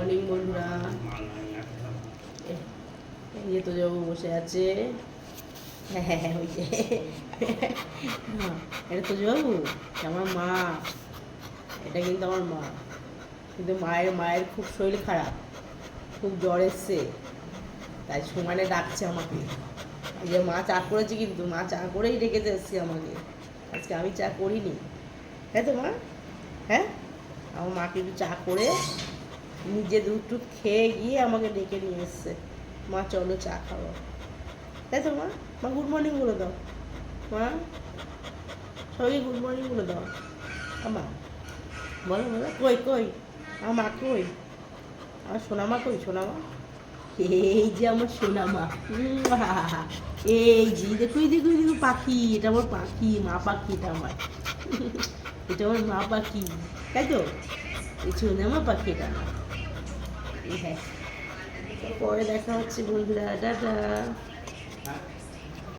Morning বন্ধুরা। এই যে তো যাবো বসে আছে। হ্যাঁ ওই যে এটা তো যাবো আমার মা, এটা কিন্তু আমার মা। কিন্তু মায়ের খুব শরীর খারাপ, খুব জ্বর এসছে, তাই সমানে ডাকছে আমাকে। এই যে মা চা করেছে, কিন্তু মা চা করেই ডেকেছে এসছে আমাকে। আজকে আমি চা করিনি, হ্যাঁ তো মা? হ্যাঁ, আমার মাকে একটু চা করে নিজে দুধ টুধ খেয়ে গিয়ে আমাকে ডেকে নিয়ে এসছে। মা চলো চা খাবো, তাই তো মা? মা গুড মর্নিং বলে দাও মা, সবাইকে গুড মর্নিং বলে দাও। আমা বলো বলো, কই কই আমার মা কই? আমার সোনামা কই? সোনামা এই যে আমার সোনামা, এই যে দেখো দেখো দেখো পাখি, এটা আমার পাখি, মা পাখি, এটা আমার এটা আমার মা পাখি, তাই তো? এই সোনামা পাখি এটা আমার। হ্যাঁ, পরে দেখা হচ্ছে বন্ধুরা, টাটা।